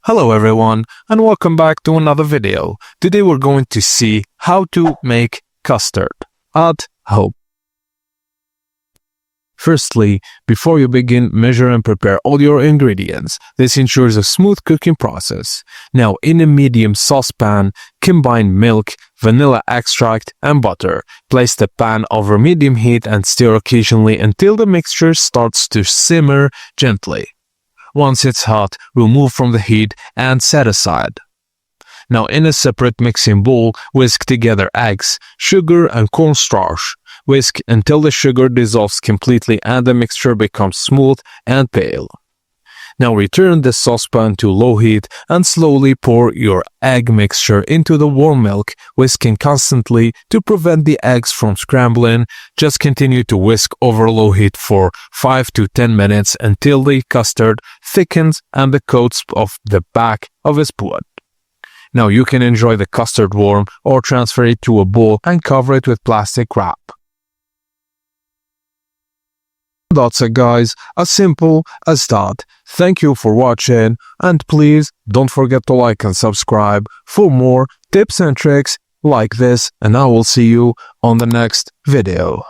Hello everyone and welcome back to another video. Today we're going to see how to make custard at home. Firstly, before you begin, measure and prepare all your ingredients. This ensures a smooth cooking process. Now, in a medium saucepan, combine milk, vanilla extract, and butter. Place the pan over medium heat and stir occasionally until the mixture starts to simmer gently. Once it's hot, remove from the heat and set aside. Now, in a separate mixing bowl, whisk together eggs, sugar, and cornstarch. Whisk until the sugar dissolves completely and the mixture becomes smooth and pale. Now return the saucepan to low heat and slowly pour your egg mixture into the warm milk, whisking constantly to prevent the eggs from scrambling. Just continue to whisk over low heat for 5 to 10 minutes until the custard thickens and the coats of the back of a spoon. Now you can enjoy the custard warm or transfer it to a bowl and cover it with plastic wrap. That's it guys, as simple as that. Thank you for watching and please don't forget to like and subscribe for more tips and tricks like this, and I will see you on the next video.